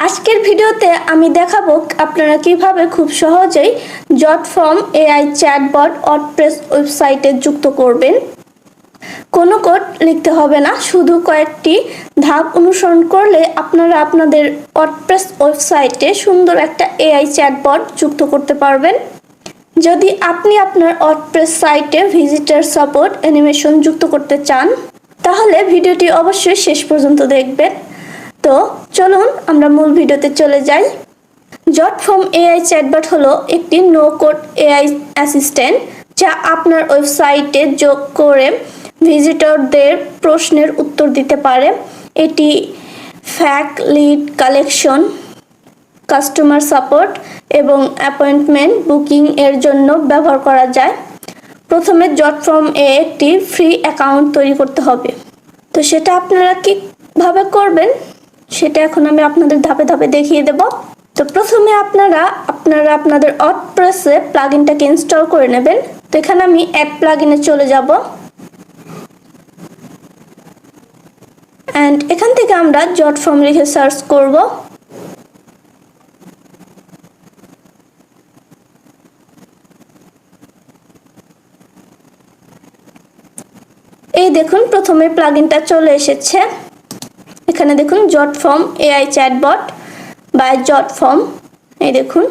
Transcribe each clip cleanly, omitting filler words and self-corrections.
আজকের ভিডিওতে আমি দেখাবো আপনারা কিভাবে খুব সহজেই জটফর্ম এআই চ্যাটবট ওয়ার্ডপ্রেস ওয়েবসাইটে যুক্ত করবেন। কোনো কোড লিখতে হবে না, শুধু কয়েকটি ধাপ অনুসরণ করলে আপনারা আপনাদের ওয়ার্ডপ্রেস ওয়েবসাইটে সুন্দর একটা এআই চ্যাটবট যুক্ত করতে পারবেন। যদি আপনি আপনার ওয়ার্ডপ্রেস সাইটে ভিজিটর সাপোর্ট অ্যানিমেশন যুক্ত করতে চান তাহলে ভিডিওটি অবশ্যই শেষ পর্যন্ত দেখবেন। তো চলুন আমরা মূল ভিডিওতে চলে যাই। জটফর্ম এআই চ্যাটবট হলো একটি নো কোড এআই অ্যাসিস্ট্যান্ট যা আপনার ওয়েবসাইটে যোগ করে ভিজিটরদের প্রশ্নের উত্তর দিতে পারে। এটি fact lead collection, customer support এবং অ্যাপয়েন্টমেন্ট বুকিং এর জন্য ব্যবহার করা যায়। প্রথমে জটফর্ম এ একটি ফ্রি অ্যাকাউন্ট তৈরি করতে হবে। তো সেটা আপনারা কিভাবে করবেন সেটা এখন আমি আপনাদের ধাপে ধাপে দেখিয়ে দেব। তো প্রথমে আপনারা আপনাদের ওয়ার্ডপ্রেসে প্লাগইনটাকে ইনস্টল করে নেবেন। তো এখানে আমি অ্যাড প্লাগইনে চলে যাব এন্ড এখান থেকে আমরা জটফর্ম লিখে সার্চ করব। এই দেখুন প্রথমে প্লাগইনটা চলে এসেছে। এখানে দেখুন জটফর্ম এআই চ্যাটবট বাই জটফর্ম, এই দেখুন।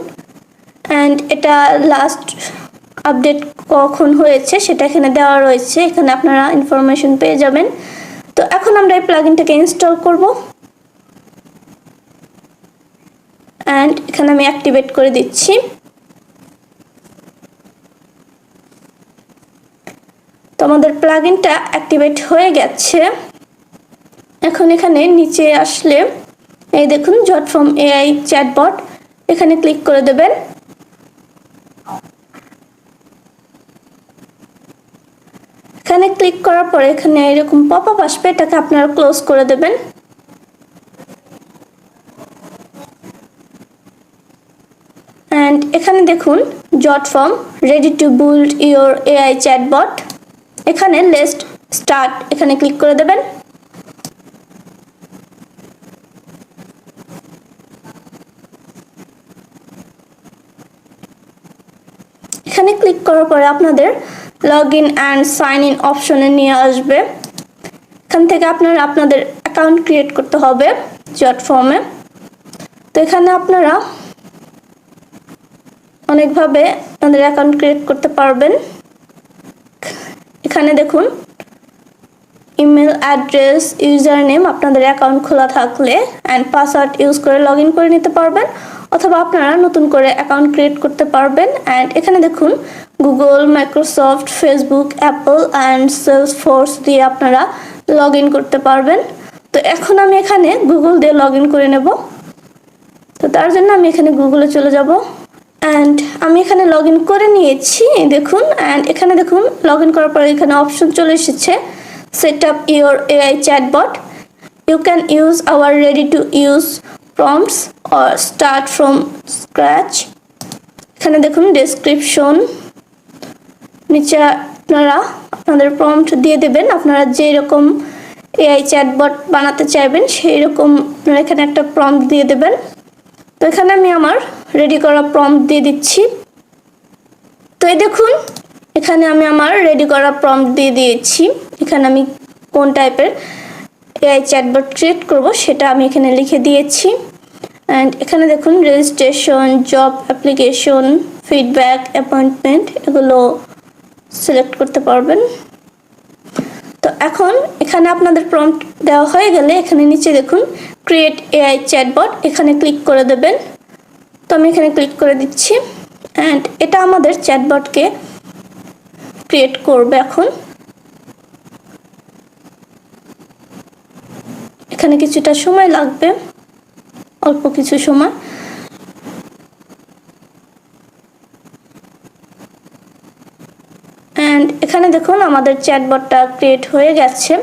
এন্ড এটা লাস্ট আপডেট কখন হয়েছে সেটা এখানে দেওয়া রয়েছে, এখানে আপনারা ইনফরমেশন পেয়ে যাবেন। তো এখন আমরা এই প্লাগইনটাকে ইনস্টল করব এন্ড এখানে আমি অ্যাক্টিভেট করে দিচ্ছি। তো আমাদের প্লাগইনটা অ্যাক্টিভেট হয়ে গেছে। এখন এখানে নিচে আসলে এই দেখুন জটফর্ম এআই চ্যাটবট, এখানে ক্লিক করে দেবেন। এখানে ক্লিক করার পরে এখানে এরকম পপআপ আসবে, এটাকে আপনারা ক্লোজ করে দেবেন। এন্ড এখানে দেখুন Jotform ready to build your AI chatbot, এখানে লেটস স্টার্ট এখানে ক্লিক করে দেবেন। এখানে ক্লিক করার পরে আপনাদের log in and sign in অপশনে নিয়ে আসবে। এখান থেকে আপনারা আপনাদের অ্যাকাউন্ট ক্রিয়েট করতে হবে জটফর্মে। তো এখানে আপনারা অনেকভাবে আপনাদের অ্যাকাউন্ট ক্রিয়েট করতে পারবেন। এখানে দেখুন ইমেল অ্যাড্রেস, ইউজার নেম আপনাদের অ্যাকাউন্ট খোলা থাকলে অ্যান্ড পাসওয়ার্ড ইউজ করে লগ ইন করে নিতে পারবেন, অথবা আপনারা নতুন করে অ্যাকাউন্ট ক্রিয়েট করতে পারবেন। অ্যান্ড এখানে দেখুন Google, Microsoft, Facebook, Apple and Salesforce দিয়ে আপনারা লগ ইন করতে পারবেন। তো এখন আমি এখানে গুগল দিয়ে লগ ইন করে নেব। তো তার জন্য আমি এখানে গুগলে চলে যাব অ্যান্ড আমি এখানে লগ ইন করে নিয়েছি দেখুন। অ্যান্ড এখানে দেখুন লগ ইন করার পরে এখানে অপশন চলে এসেছে set up your AI chatbot, you can use our ready to use prompts or start from scratch. এখানে দেখুন ডেসক্রিপশন, নিচে আপনারা আপনাদের প্রম্পট দিয়ে দেবেন, আপনারা যেরকম এআই চ্যাটবট বানাতে চাইবেন সেই রকম আপনারা এখানে একটা প্রম্পট দিয়ে দেবেন। তো এখানে আমি আমার রেডি করা প্রম্পট দিয়ে দিচ্ছি। তো এই দেখুন এখানে আমি আমার রেডি করা প্রম্পট দিয়ে দিয়েছি। এখানে আমি কোন টাইপের এআই চ্যাটবট ক্রিয়েট করব সেটা আমি এখানে লিখে দিয়েছি। অ্যান্ড এখানে দেখুন registration, job application, feedback, appointment এগুলো সিলেক্ট করতে পারবেন। তো এখন এখানে আপনাদের প্রম্পট দেওয়া হয়ে গেলে এখানে নিচে দেখুন ক্রিয়েট এআই চ্যাটবট, এখানে ক্লিক করে দেবেন। তো আমি এখানে ক্লিক করে দিচ্ছি অ্যান্ড এটা আমাদের চ্যাটবটকে ক্রিয়েট করবে। এখন এখানে কিছুটা সময় লাগবে, অল্প কিছু সময়। অ্যান্ড এখানে দেখুন আমাদের চ্যাটবটটা ক্রিয়েট হয়ে গেছে।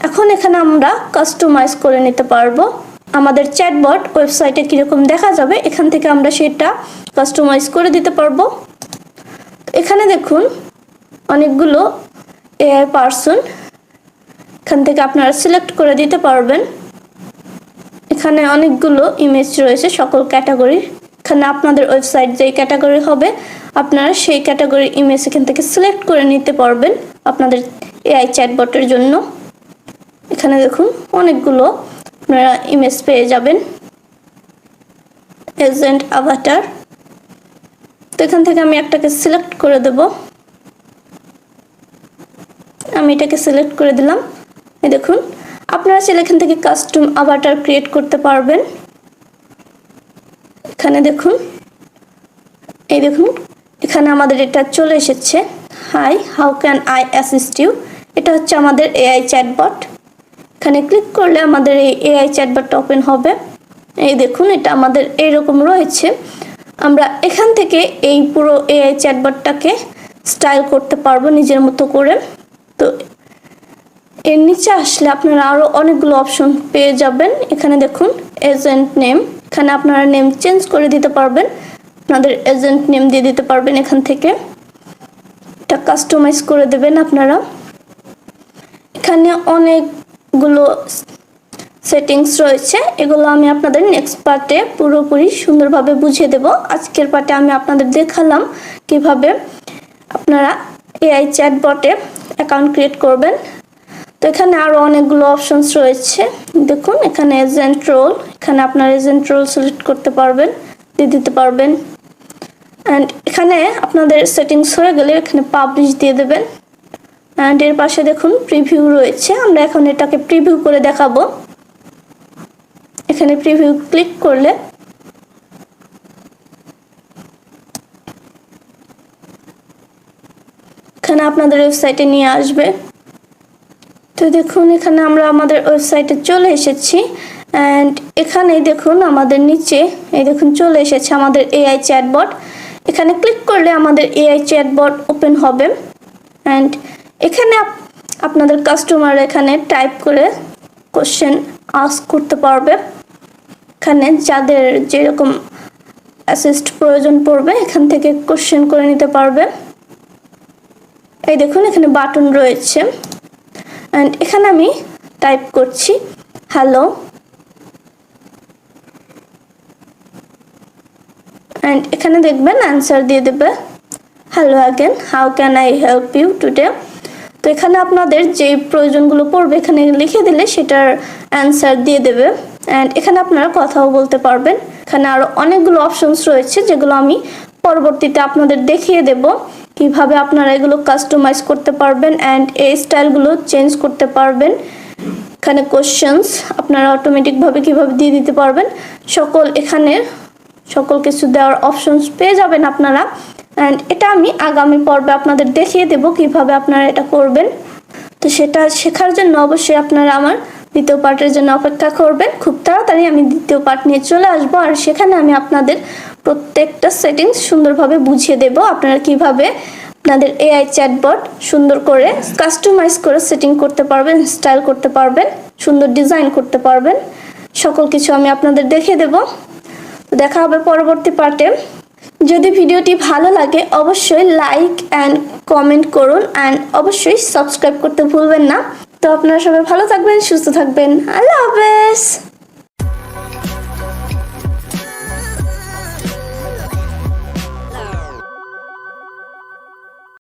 এখন এখানে আমরা কাস্টমাইজ করে নিতে পারবো আমাদের চ্যাটবট ওয়েবসাইটে কীরকম দেখা যাবে, এখান থেকে আমরা সেটা কাস্টমাইজ করে দিতে পারবো। এখানে দেখুন অনেকগুলো এআই পার্সন, এখান থেকে আপনারা সিলেক্ট করে দিতে পারবেন। এখানে অনেকগুলো ইমেজ রয়েছে সকল ক্যাটাগরি। এখানে আপনাদের ওয়েবসাইট যেই ক্যাটাগরি হবে আপনারা সেই ক্যাটাগরি ইমেজ এখান থেকে সিলেক্ট করে নিতে পারবেন আপনাদের এআই চ্যাটবটের জন্য। এখানে দেখুন অনেকগুলো আপনারা ইমেজ পেয়ে যাবেন, এজেন্ট অ্যাভাটার। তো এখান থেকে আমি একটাকে সিলেক্ট করে দেব। আমি এটাকে সিলেক্ট করে দিলাম। এই দেখুন আপনারা চাইলে এখান থেকে কাস্টম অ্যাভাটার ক্রিয়েট করতে পারবেন। এখানে দেখুন, এই দেখুন এখানে আমাদের এটা চলে এসেছে, hi how can I assist you. এটা হচ্ছে আমাদের এআই চ্যাটবট। এখানে ক্লিক করলে আমাদের এই এআই চ্যাটবটটা ওপেন হবে। এই দেখুন এটা আমাদের এইরকম রয়েছে। আমরা এখান থেকে এই পুরো এআই চ্যাটবটটাকে স্টাইল করতে পারবো নিজের মতো করে। তো এর নিচে আসলে আপনারা আরও অনেকগুলো অপশন পেয়ে যাবেন। এখানে দেখুন এজেন্ট নেম, এখানে আপনারা নেম চেঞ্জ করে দিতে পারবেন, আপনাদের এজেন্ট নেম দিয়ে দিতে পারবেন। এখান থেকে এটা কাস্টমাইজ করে দেবেন আপনারা। এখানে অনেকগুলো সেটিংস রয়েছে, এগুলো আমি আপনাদের নেক্সট পার্টে পুরোপুরি সুন্দরভাবে বুঝিয়ে দেব। আজকের পার্টে আমি আপনাদের দেখালাম কিভাবে আপনারা এআই চ্যাটবটে অ্যাকাউন্ট ক্রিয়েট করবেন। তো এখানে আরও অনেকগুলো অপশনস রয়েছে। দেখুন এখানে এজেন্ট রোল, এখানে আপনার এজেন্ট রোল সিলেক্ট করতে পারবেন, দিয়ে দিতে পারবেন। অ্যান্ড এখানে আপনাদের সেটিংস হয়ে গেলে এখানে পাবলিশ দিয়ে দেবেন। অ্যান্ড এর পাশে দেখুন প্রিভিউ রয়েছে, আমরা এখন এটাকে প্রিভিউ করে দেখাবো। এখানে প্রিভিউ ক্লিক করলে এখানে আপনাদের ওয়েবসাইটে নিয়ে আসবে। তো দেখুন এখানে আমরা আমাদের ওয়েবসাইটে চলে এসেছি। অ্যান্ড এখানে দেখুন আমাদের নিচে এই দেখুন চলে এসেছে আমাদের এআই চ্যাটবট। এখানে ক্লিক করলে আমাদের এআই চ্যাটবট ওপেন হবে। অ্যান্ড এখানে আপনাদের কাস্টমার এখানে টাইপ করে কোশ্চেন আস্ক করতে পারবে। এখানে যাদের যেরকম অ্যাসিস্ট প্রয়োজন পড়বে এখান থেকে কোশ্চেন করে নিতে পারবে। এই দেখুন এখানে বাটন রয়েছে। অ্যান্ড এখানে আমি টাইপ করছি হ্যালো। অ্যান্ড এখানে দেখবেন অ্যান্সার দিয়ে দেবে hello again how can I help you today. তো এখানে আপনাদের যে প্রয়োজনগুলো পড়বে এখানে লিখে দিলে সেটার অ্যান্সার দিয়ে দেবে। অ্যান্ড এখানে আপনারা কথাও বলতে পারবেন। এখানে আরও অনেকগুলো অপশনস রয়েছে যেগুলো আমি পরবর্তীতে আপনাদের দেখিয়ে দেব কিভাবে আপনারা এগুলো কাস্টমাইজ করতে পারবেন অ্যান্ড এই স্টাইলগুলো চেঞ্জ করতে পারবেন। এখানে কোশ্চেন্স আপনারা অটোমেটিকভাবে কিভাবে দিয়ে দিতে পারবেন, এখানে সকল কিছু দেওয়ার অপশনস পেয়ে যাবেন আপনারা। অ্যান্ড এটা আমি আগামী পর্বে আপনাদের দেখিয়ে দেব কিভাবে আপনারা এটা করবেন। তো সেটা শেখার জন্য অবশ্যই আপনারা আমার দ্বিতীয় পার্টের জন্য অপেক্ষা করবেন। খুব তাড়াতাড়ি আমি দ্বিতীয় পার্ট নিয়ে চলে আসবো, আর সেখানে আমি আপনাদের প্রত্যেকটা সেটিংস সুন্দরভাবে বুঝিয়ে দেব আপনারা কিভাবে আপনাদের এআই চ্যাটবট সুন্দর করে কাস্টমাইজ করে সেটিং করতে পারবেন, স্টাইল করতে পারবেন, সুন্দর ডিজাইন করতে পারবেন। সকল কিছু আমি আপনাদের দেখিয়ে দেব। তো দেখা হবে পরবর্তী পার্টে। যদি ভিডিওটি ভালো লাগে অবশ্যই লাইক অ্যান্ড কমেন্ট করুন অ্যান্ড অবশ্যই সাবস্ক্রাইব করতে ভুলবেন না। তো আপনারা সবাই ভালো থাকবেন, সুস্থ থাকবেন। আল্লাহ হাফেজ।